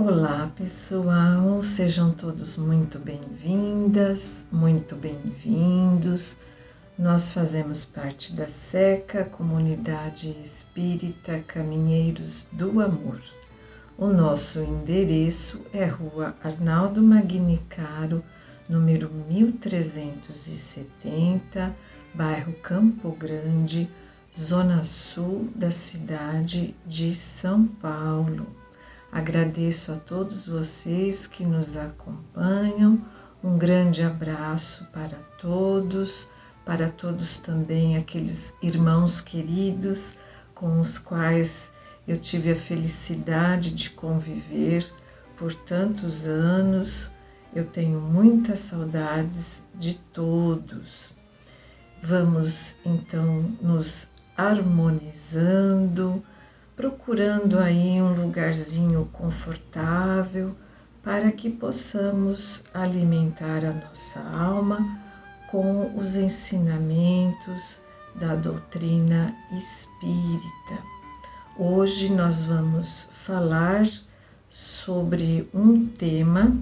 Olá pessoal, sejam todos muito bem-vindas, muito bem-vindos. Nós fazemos parte da SECA, Comunidade Espírita Caminheiros do Amor. O nosso endereço é Rua Arnaldo Magnicaro, número 1370, bairro Campo Grande, zona sul da cidade de São Paulo. Agradeço a todos vocês que nos acompanham, um grande abraço para todos também aqueles irmãos queridos com os quais eu tive a felicidade de conviver por tantos anos. Eu tenho muitas saudades de todos. Vamos então nos harmonizando, procurando aí um lugarzinho confortável para que possamos alimentar a nossa alma com os ensinamentos da doutrina espírita. Hoje nós vamos falar sobre um tema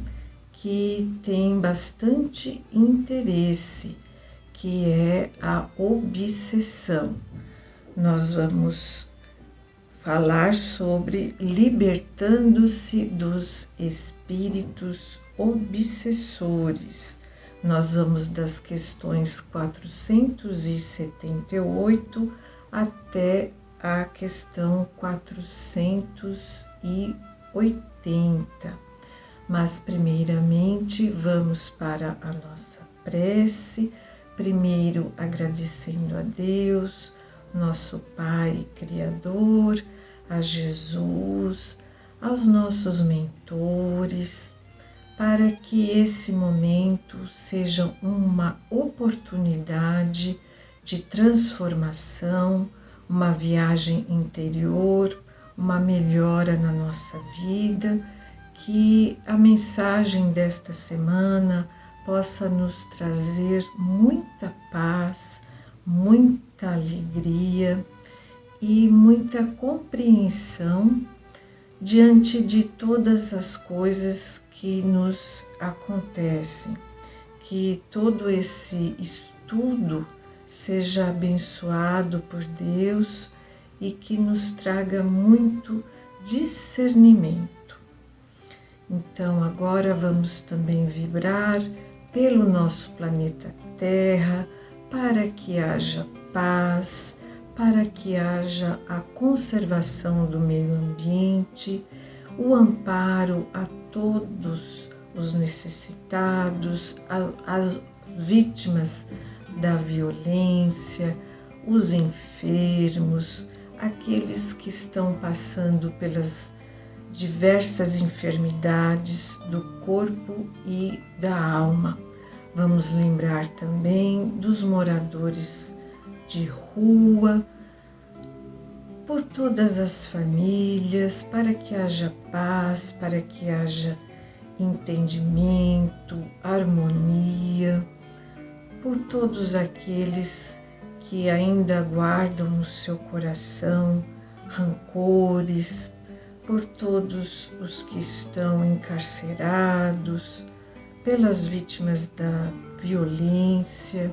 que tem bastante interesse, que é a obsessão. Nós vamos falar sobre libertando-se dos espíritos obsessores. Nós vamos das questões 478 até a questão 480. Mas primeiramente vamos para a nossa prece, primeiro agradecendo a Deus, nosso Pai Criador, a Jesus, aos nossos mentores, para que esse momento seja uma oportunidade de transformação, uma viagem interior, uma melhora na nossa vida, que a mensagem desta semana possa nos trazer muita paz, muita alegria e muita compreensão diante de todas as coisas que nos acontecem. Que todo esse estudo seja abençoado por Deus e que nos traga muito discernimento. Então agora vamos também vibrar pelo nosso planeta Terra, para que haja paz, para que haja a conservação do meio ambiente, o amparo a todos os necessitados, as vítimas da violência, os enfermos, aqueles que estão passando pelas diversas enfermidades do corpo e da alma. Vamos lembrar também dos moradores de rua, por todas as famílias, para que haja paz, para que haja entendimento, harmonia, por todos aqueles que ainda guardam no seu coração rancores, por todos os que estão encarcerados, pelas vítimas da violência,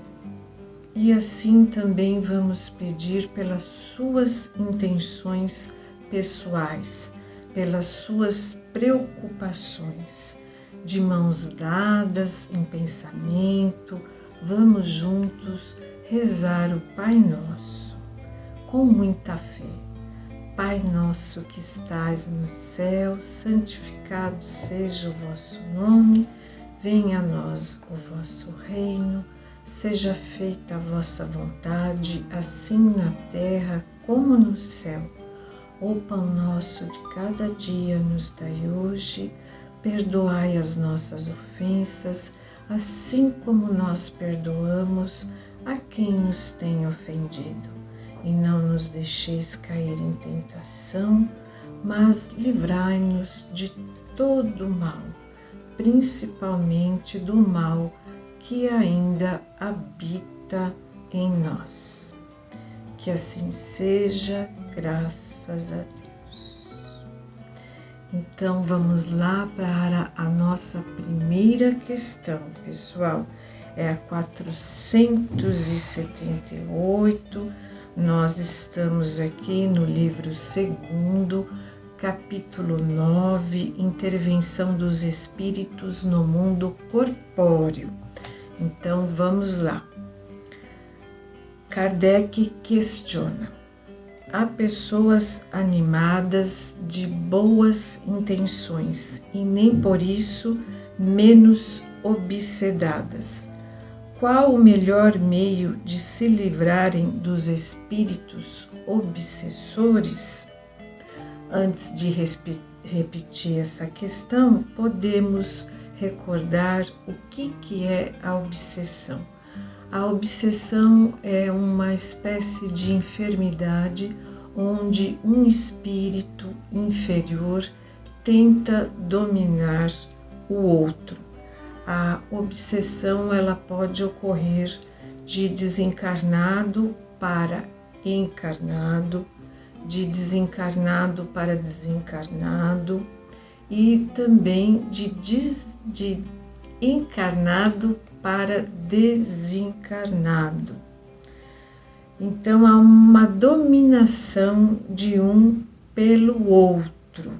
e assim também vamos pedir pelas suas intenções pessoais, pelas suas preocupações. De mãos dadas em pensamento, vamos juntos rezar o Pai Nosso, com muita fé. Pai nosso que estais no céu, santificado seja o vosso nome, venha a nós o vosso reino, seja feita a vossa vontade, assim na terra como no céu. O pão nosso de cada dia nos dai hoje, perdoai as nossas ofensas, assim como nós perdoamos a quem nos tem ofendido. E não nos deixeis cair em tentação, mas livrai-nos de todo mal, principalmente do mal que ainda habita em nós. Que assim seja, graças a Deus. Então vamos lá para a nossa primeira questão, pessoal. É a 478. Nós estamos aqui no livro 2º, capítulo 9, Intervenção dos Espíritos no Mundo Corpóreo. Então vamos lá. Kardec questiona: há pessoas animadas de boas intenções e nem por isso menos obsedadas. Qual o melhor meio de se livrarem dos espíritos obsessores? Antes de repetir essa questão, podemos recordar o que é a obsessão. A obsessão é uma espécie de enfermidade onde um espírito inferior tenta dominar o outro. A obsessão ela pode ocorrer de desencarnado para encarnado, de desencarnado para desencarnado e também de encarnado para desencarnado. Então há uma dominação de um pelo outro.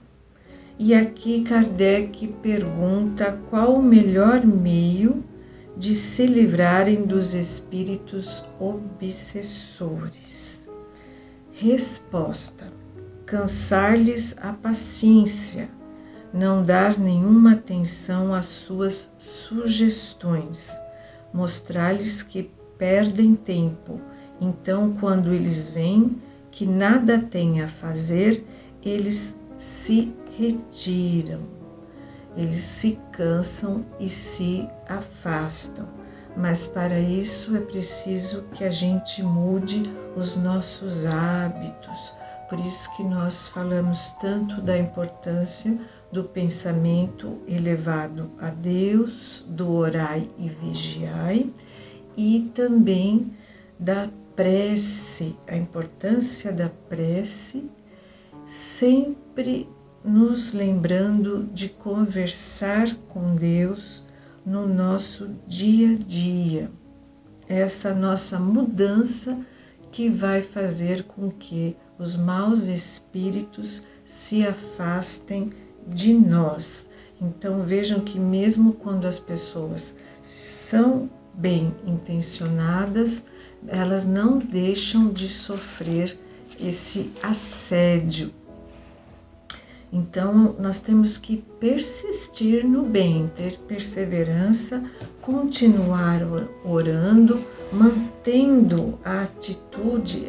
E aqui Kardec pergunta qual o melhor meio de se livrarem dos espíritos obsessores. Resposta: cansar-lhes a paciência, não dar nenhuma atenção às suas sugestões, mostrar-lhes que perdem tempo. Então, quando eles veem que nada têm a fazer, eles se retiram, eles se cansam e se afastam. Mas para isso é preciso que a gente mude os nossos hábitos. Por isso que nós falamos tanto da importância do pensamento elevado a Deus, do orai e vigiai, e também da prece, a importância da prece, sempre nos lembrando de conversar com Deus no nosso dia a dia. Essa nossa mudança que vai fazer com que os maus espíritos se afastem de nós. Então vejam que mesmo quando as pessoas são bem intencionadas, elas não deixam de sofrer esse assédio. Então nós temos que persistir no bem, ter perseverança, continuar orando, mantendo a atitude,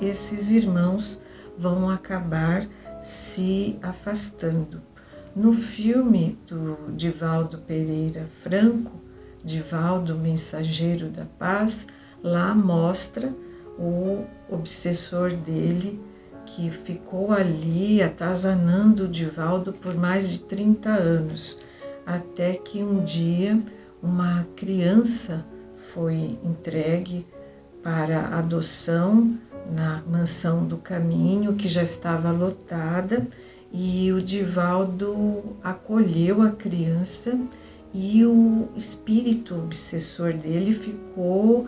esses irmãos vão acabar se afastando. No filme do Divaldo Pereira Franco, Divaldo, Mensageiro da Paz, lá mostra o obsessor dele que ficou ali atazanando o Divaldo por mais de 30 anos, até que um dia uma criança foi entregue para adoção na Mansão do Caminho, que já estava lotada, e o Divaldo acolheu a criança e o espírito obsessor dele ficou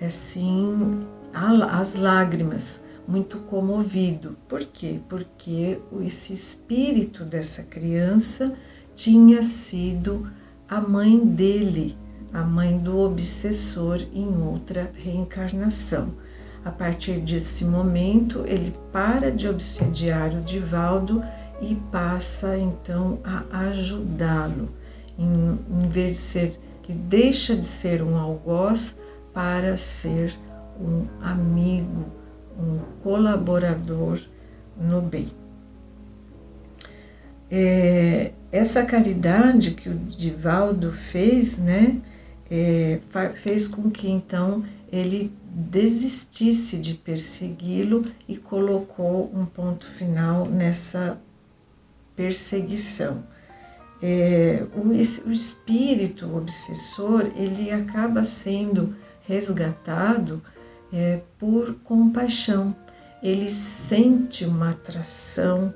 assim, às lágrimas, muito comovido. Por quê? Porque esse espírito dessa criança tinha sido a mãe dele, a mãe do obsessor em outra reencarnação. A partir desse momento, ele para de obsediar o Divaldo e passa então a ajudá-lo. Em vez de ser, que deixa de ser um algoz para ser um amigo, um colaborador no bem. Essa caridade que o Divaldo fez, fez com que então ele desistisse de persegui-lo e colocou um ponto final nessa perseguição. O espírito obsessor, ele acaba sendo resgatado por compaixão. Ele sente uma atração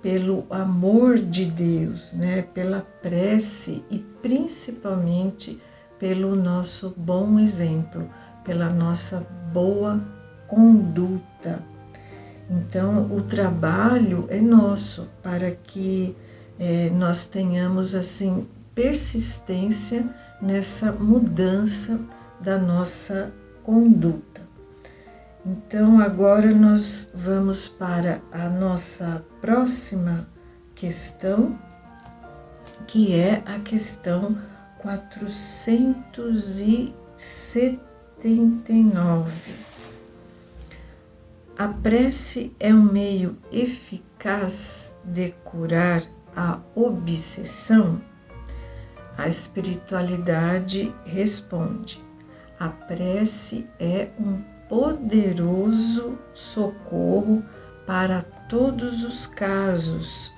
pelo amor de Deus, né? Pela prece e principalmente pelo nosso bom exemplo, pela nossa boa conduta. Então, o trabalho é nosso para que nós tenhamos assim persistência nessa mudança da nossa conduta. Então, agora nós vamos para a nossa próxima questão, que é a questão 479. A prece é um meio eficaz de curar a obsessão? A espiritualidade responde: a prece é um poderoso socorro para todos os casos,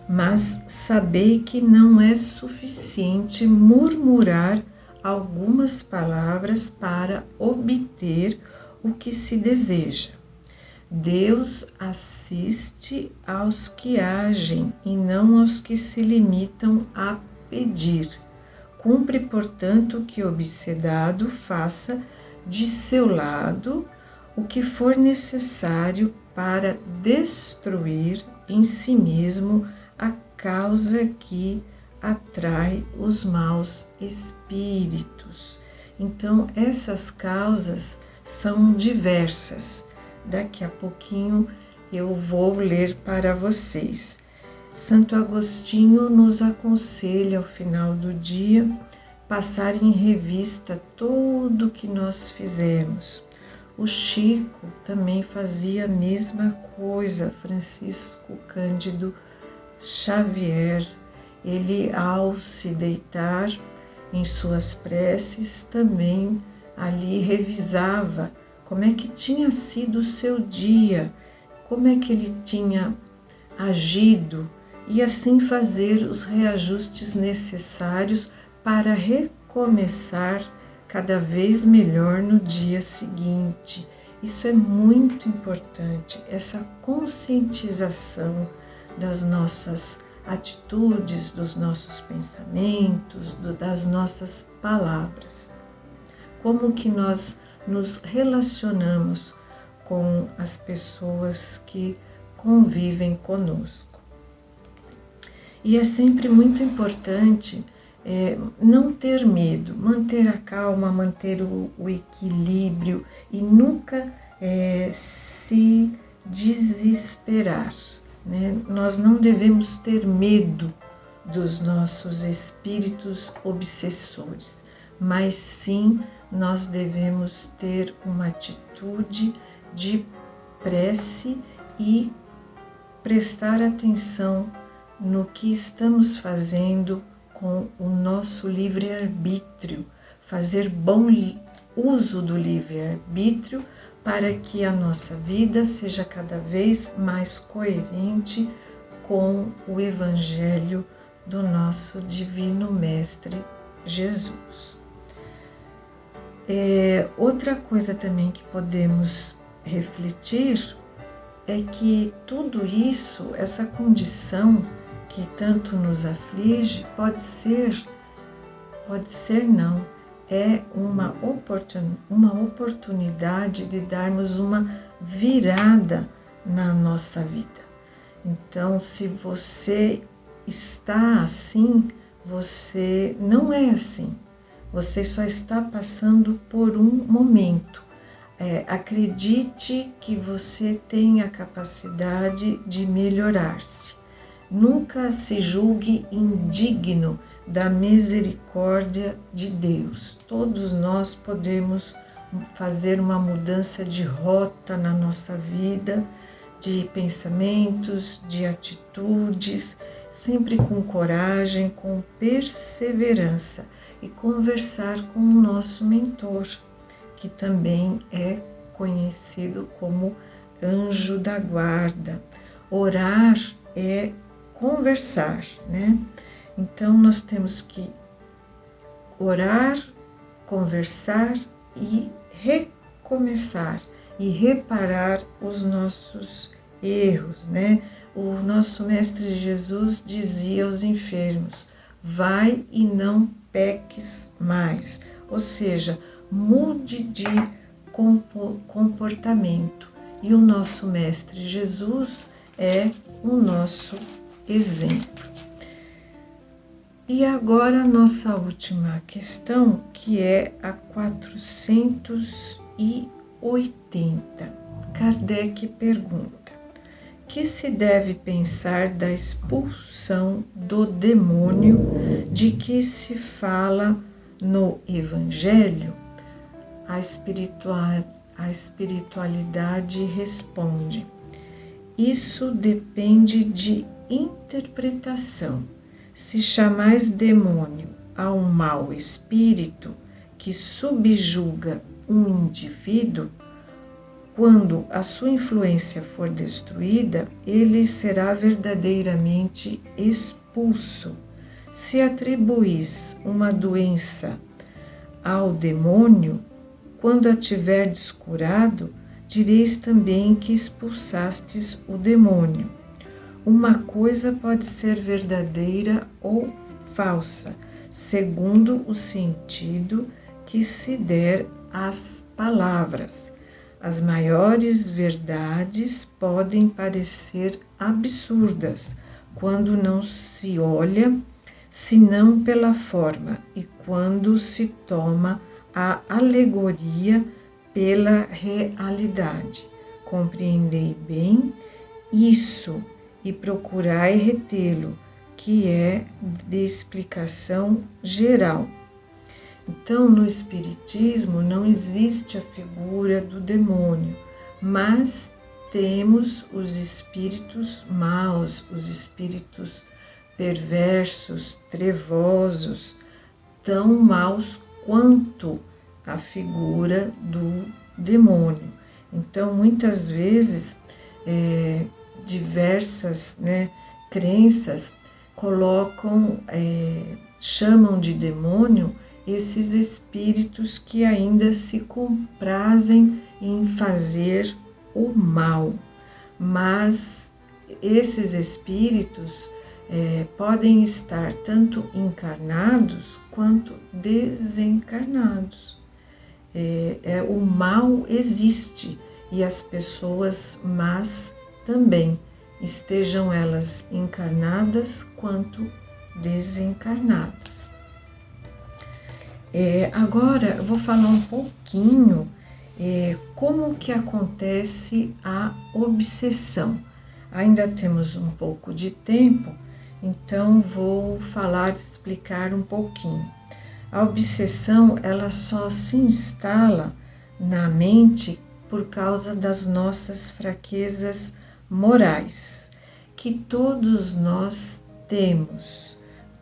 mas sabei que não é suficiente murmurar algumas palavras para obter o que se deseja. Deus assiste aos que agem e não aos que se limitam a pedir. Cumpre, portanto, que o obsedado faça de seu lado o que for necessário para destruir em si mesmo a causa que atrai os maus espíritos. Então, essas causas são diversas. Daqui a pouquinho eu vou ler para vocês. Santo Agostinho nos aconselha ao final do dia passar em revista tudo o que nós fizemos. O Chico também fazia a mesma coisa, Francisco Cândido Xavier. Ele, ao se deitar em suas preces, também ali revisava como é que tinha sido o seu dia, como é que ele tinha agido, e assim fazer os reajustes necessários para recomeçar cada vez melhor no dia seguinte. Isso é muito importante, essa conscientização das nossas atitudes, dos nossos pensamentos, das nossas palavras. Como que nós nos relacionamos com as pessoas que convivem conosco. E é sempre muito importante não ter medo, manter a calma, manter o equilíbrio e nunca se desesperar, né? Nós não devemos ter medo dos nossos espíritos obsessores, mas sim nós devemos ter uma atitude de prece e prestar atenção no que estamos fazendo com o nosso livre-arbítrio, fazer bom uso do livre-arbítrio para que a nossa vida seja cada vez mais coerente com o Evangelho do nosso Divino Mestre Jesus. Outra coisa também que podemos refletir é que tudo isso, essa condição que tanto nos aflige, pode ser não, é uma oportunidade de darmos uma virada na nossa vida. Então, se você está assim, você não é assim. Você só está passando por um momento. Acredite que você tem a capacidade de melhorar-se. Nunca se julgue indigno da misericórdia de Deus. Todos nós podemos fazer uma mudança de rota na nossa vida, de pensamentos, de atitudes, sempre com coragem, com perseverança e conversar com o nosso mentor, que também é conhecido como anjo da guarda. Orar é conversar, né? Então nós temos que orar, conversar e recomeçar e reparar os nossos erros, né? o nosso Mestre Jesus dizia aos enfermos: vai e não peques mais. Ou seja, mude de comportamento. E o nosso Mestre Jesus é o nosso exemplo. E agora a nossa última questão, que é a 480. Kardec pergunta: que se deve pensar da expulsão do demônio de que se fala no Evangelho? A espiritualidade responde: isso depende de interpretação. Se chamais demônio a um mau espírito que subjuga um indivíduo, quando a sua influência for destruída, ele será verdadeiramente expulso. Se atribuís uma doença ao demônio, quando a tiverdes curado, direis também que expulsastes o demônio. Uma coisa pode ser verdadeira ou falsa, segundo o sentido que se der às palavras. As maiores verdades podem parecer absurdas quando não se olha senão pela forma e quando se toma a alegoria pela realidade. Compreendei bem isso e procurai retê-lo, que é de explicação geral. Então, no Espiritismo não existe a figura do demônio, mas temos os espíritos maus, os espíritos perversos, trevosos, tão maus quanto a figura do demônio. Então, muitas vezes, diversas crenças chamam de demônio esses espíritos que ainda se comprazem em fazer o mal. Mas esses espíritos podem estar tanto encarnados quanto desencarnados. O mal existe e as pessoas más também, estejam elas encarnadas quanto desencarnadas. Agora eu vou falar um pouquinho como que acontece a obsessão. Ainda temos um pouco de tempo, então vou explicar um pouquinho. A obsessão, ela só se instala na mente por causa das nossas fraquezas morais, que todos nós temos.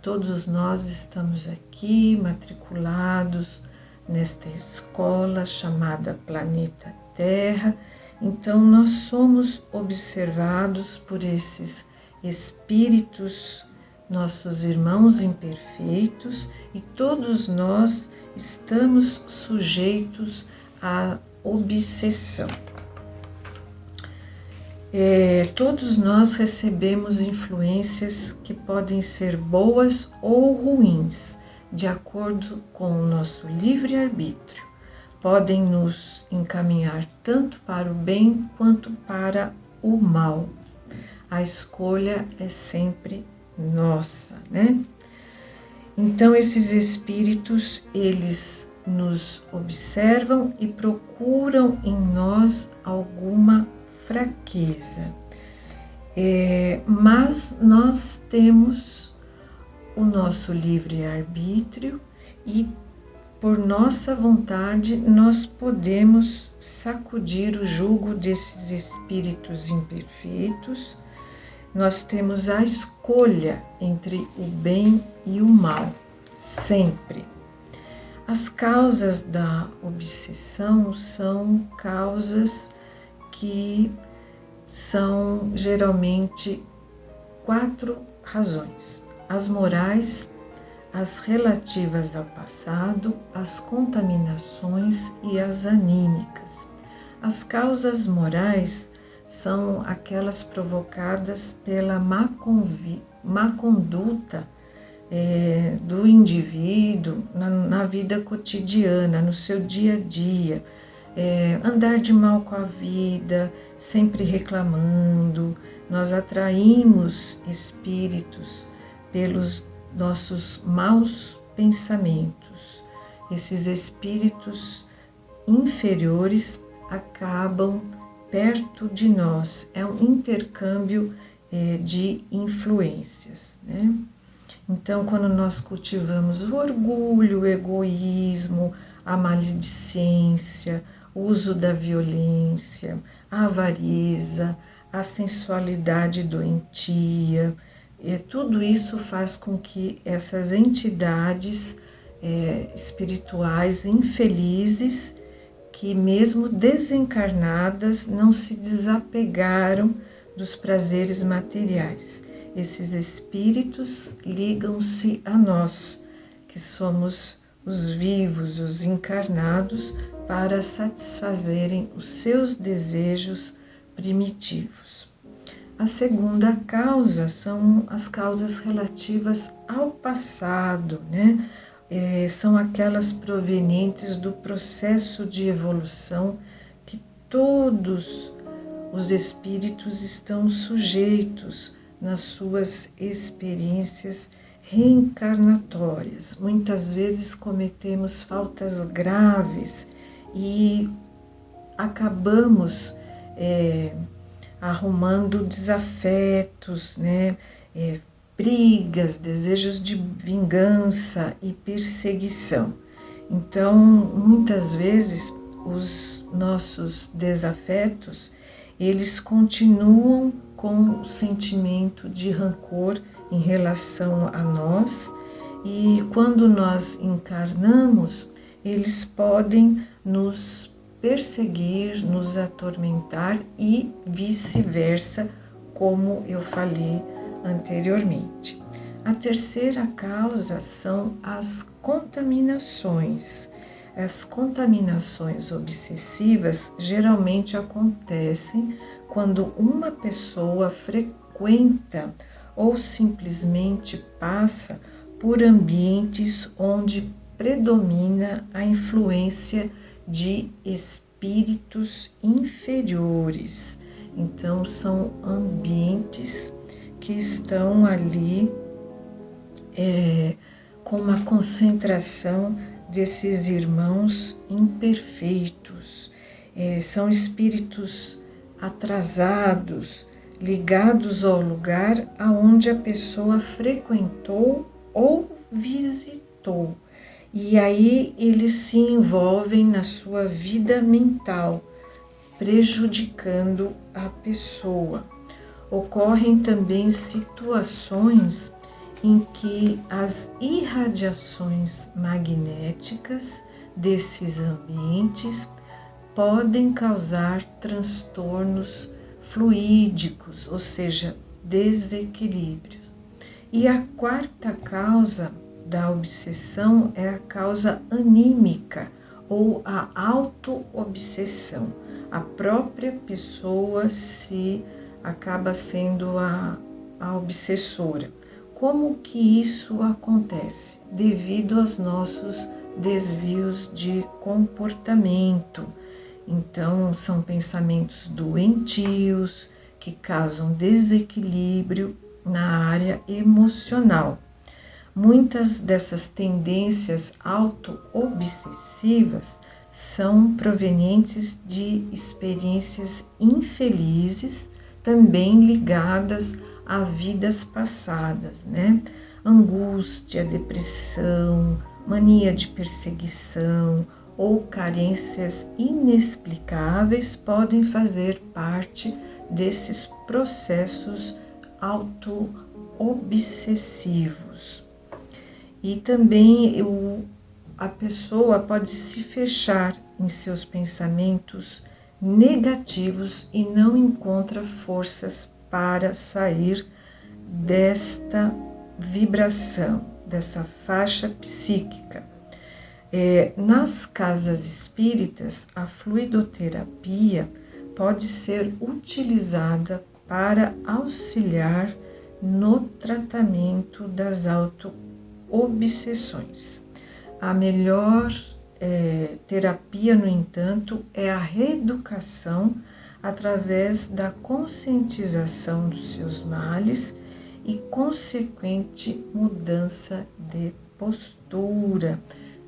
Todos nós estamos aqui matriculados nesta escola chamada Planeta Terra, então nós somos observados por esses espíritos, nossos irmãos imperfeitos, e todos nós estamos sujeitos à obsessão. Todos nós recebemos influências que podem ser boas ou ruins, de acordo com o nosso livre-arbítrio. Podem nos encaminhar tanto para o bem quanto para o mal. A escolha é sempre nossa, né? Então, esses espíritos, eles nos observam e procuram em nós alguma fraqueza. Mas nós temos o nosso livre-arbítrio e, por nossa vontade, nós podemos sacudir o jugo desses espíritos imperfeitos. Nós temos a escolha entre o bem e o mal, sempre. As causas da obsessão são causas que são geralmente 4 razões: as morais, as relativas ao passado, as contaminações e as anímicas. As causas morais são aquelas provocadas pela má conduta do indivíduo na vida cotidiana, no seu dia a dia. Andar de mal com a vida, sempre reclamando. Nós atraímos espíritos pelos nossos maus pensamentos. Esses espíritos inferiores acabam perto de nós. É um intercâmbio de influências, né? Então, quando nós cultivamos o orgulho, o egoísmo, a maledicência, o uso da violência, a avareza, a sensualidade doentia, tudo isso faz com que essas entidades espirituais infelizes, que mesmo desencarnadas, não se desapegaram dos prazeres materiais. Esses espíritos ligam-se a nós, que somos os vivos, os encarnados, para satisfazerem os seus desejos primitivos. A segunda causa são as causas relativas ao passado, né? São aquelas provenientes do processo de evolução que todos os espíritos estão sujeitos nas suas experiências reencarnatórias. Muitas vezes cometemos faltas graves e acabamos arrumando desafetos, né? Brigas, desejos de vingança e perseguição. Então, muitas vezes, os nossos desafetos, eles continuam com o sentimento de rancor em relação a nós, e quando nós encarnamos, eles podem nos perseguir, nos atormentar e vice-versa, como eu falei anteriormente. A terceira causa são as contaminações. As contaminações obsessivas geralmente acontecem quando uma pessoa frequenta ou simplesmente passa por ambientes onde predomina a influência de espíritos inferiores. Então, são ambientes que estão ali com uma concentração desses irmãos imperfeitos. São espíritos atrasados, ligados ao lugar aonde a pessoa frequentou ou visitou. E aí eles se envolvem na sua vida mental, prejudicando a pessoa. Ocorrem também situações em que as irradiações magnéticas desses ambientes podem causar transtornos fluídicos, ou seja, desequilíbrio. E a quarta causa da obsessão é a causa anímica ou a autoobsessão. A própria pessoa acaba sendo a obsessora. Como que isso acontece? Devido aos nossos desvios de comportamento. Então, são pensamentos doentios que causam desequilíbrio na área emocional. Muitas dessas tendências auto-obsessivas são provenientes de experiências infelizes, também ligadas a vidas passadas, né? Angústia, depressão, mania de perseguição ou carências inexplicáveis podem fazer parte desses processos auto-obsessivos. E também a pessoa pode se fechar em seus pensamentos negativos e não encontra forças para sair desta vibração, dessa faixa psíquica. Nas casas espíritas, a fluidoterapia pode ser utilizada para auxiliar no tratamento das auto-obsessões. A melhor terapia, no entanto, é a reeducação através da conscientização dos seus males e consequente mudança de postura.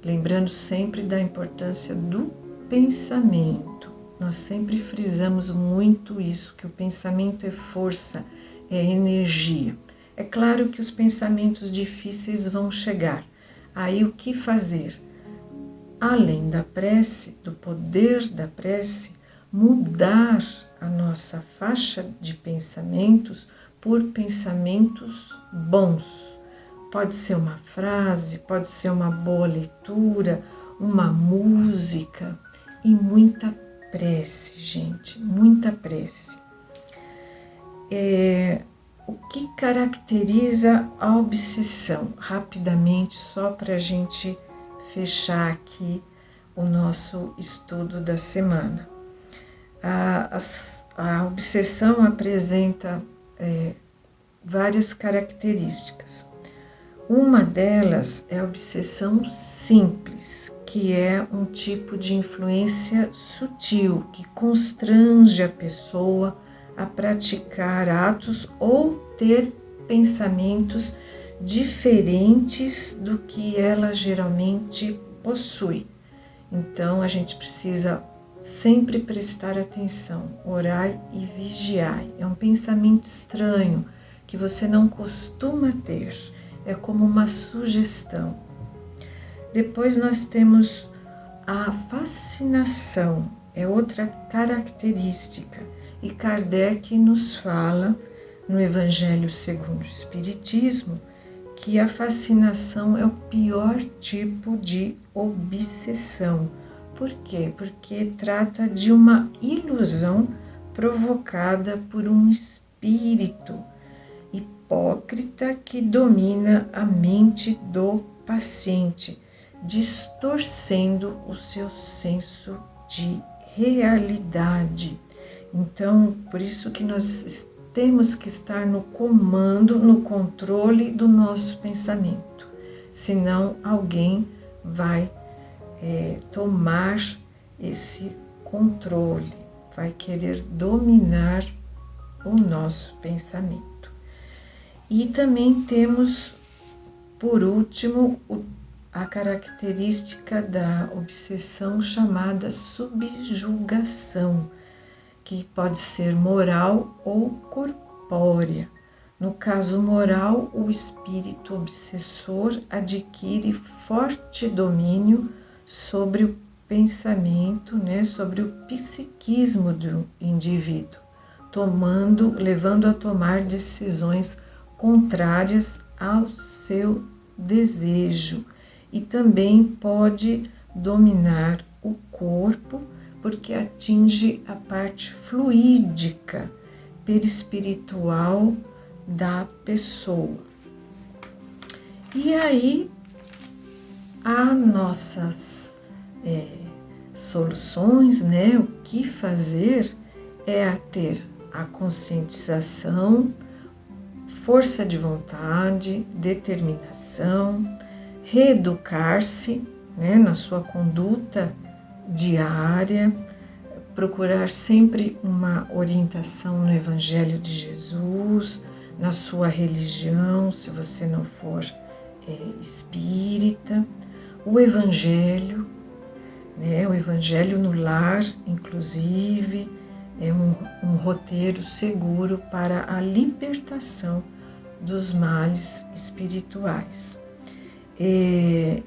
Lembrando sempre da importância do pensamento. Nós sempre frisamos muito isso, que o pensamento é força, é energia. É claro que os pensamentos difíceis vão chegar. Aí o que fazer? Além da prece, do poder da prece, mudar a nossa faixa de pensamentos por pensamentos bons. Pode ser uma frase, pode ser uma boa leitura, uma música e muita prece, gente, muita prece. O que caracteriza a obsessão? Rapidamente, só para a gente fechar aqui o nosso estudo da semana. A obsessão apresenta várias características. Uma delas é a obsessão simples, que é um tipo de influência sutil que constrange a pessoa a praticar atos ou ter pensamentos diferentes do que ela geralmente possui. Então, a gente precisa sempre prestar atenção, orai e vigiai. É um pensamento estranho que você não costuma ter, é como uma sugestão. Depois nós temos a fascinação, é outra característica, e Kardec nos fala no Evangelho segundo o Espiritismo que a fascinação é o pior tipo de obsessão. Por quê? Porque trata de uma ilusão provocada por um espírito hipócrita que domina a mente do paciente, distorcendo o seu senso de realidade. Então, por isso que nós temos que estar no comando, no controle do nosso pensamento, senão alguém vai tomar esse controle, vai querer dominar o nosso pensamento. E também temos, por último, a característica da obsessão chamada subjugação, que pode ser moral ou corpórea. No caso moral, o espírito obsessor adquire forte domínio sobre o pensamento, sobre o psiquismo do indivíduo, levando a tomar decisões contrárias ao seu desejo, e também pode dominar o corpo, porque atinge a parte fluídica, perispiritual da pessoa. E aí, as nossas soluções, o que fazer é ter a conscientização, força de vontade, determinação, reeducar-se na sua conduta diária, procurar sempre uma orientação no Evangelho de Jesus, na sua religião, se você não for espírita, o Evangelho no lar, inclusive, é um roteiro seguro para a libertação dos males espirituais. E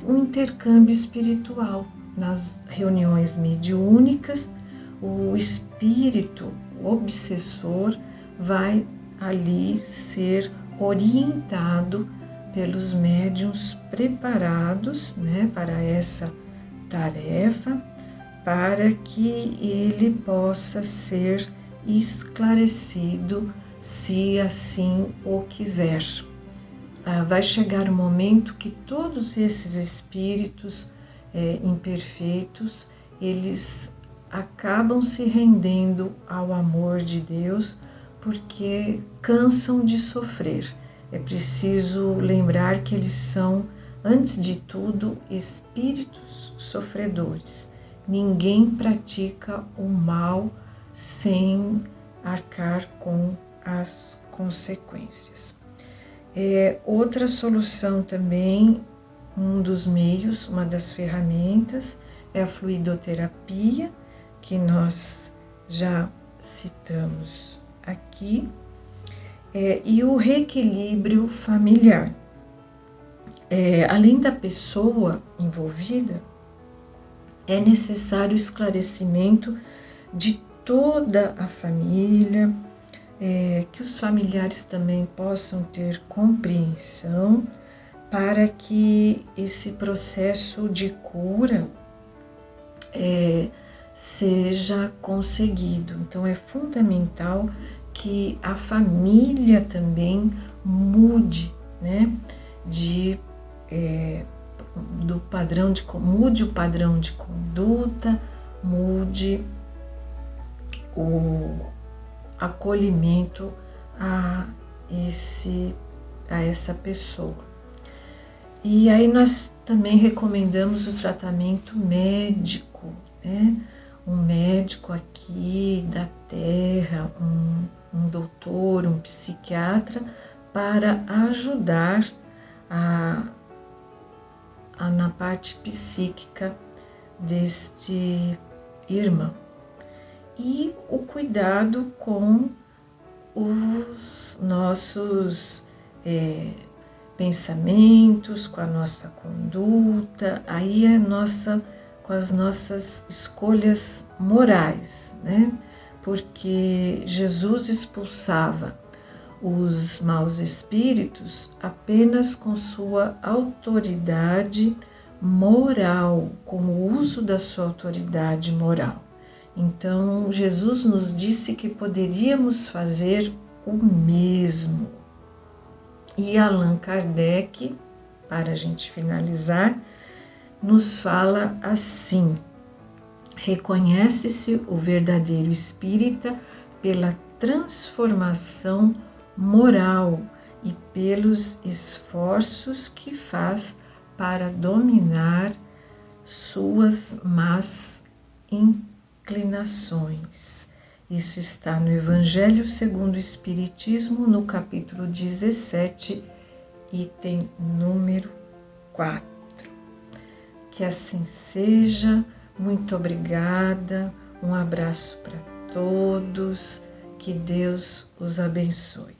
o intercâmbio espiritual. Nas reuniões mediúnicas, o espírito obsessor vai ali ser orientado pelos médiuns preparados para essa tarefa, para que ele possa ser esclarecido, se assim o quiser. Vai chegar o momento que todos esses espíritos imperfeitos, eles acabam se rendendo ao amor de Deus porque cansam de sofrer. É preciso lembrar que eles são, antes de tudo, espíritos sofredores. Ninguém pratica o mal sem arcar com as consequências. Outra solução também, um dos meios, uma das ferramentas, é a fluidoterapia, que nós já citamos aqui, e o reequilíbrio familiar. Além da pessoa envolvida, é necessário o esclarecimento de toda a família, que os familiares também possam ter compreensão para que esse processo de cura seja conseguido. Então é fundamental que a família também mude, né? Mude o padrão de conduta, mude o acolhimento a essa pessoa. E aí nós também recomendamos o tratamento médico, né? Um médico aqui da terra, um doutor, um psiquiatra, para ajudar na parte psíquica deste irmão. E o cuidado com os nossos pensamentos, com a nossa conduta, aí com as nossas escolhas morais, né? Porque Jesus expulsava os maus espíritos apenas com sua autoridade moral, com o uso da sua autoridade moral. Então, Jesus nos disse que poderíamos fazer o mesmo. E Allan Kardec, para a gente finalizar, nos fala assim: reconhece-se o verdadeiro espírita pela transformação moral e pelos esforços que faz para dominar suas más inclinações. Isso está no Evangelho segundo o Espiritismo, no capítulo 17, item número 4. Que assim seja. Muito obrigada, um abraço para todos, que Deus os abençoe.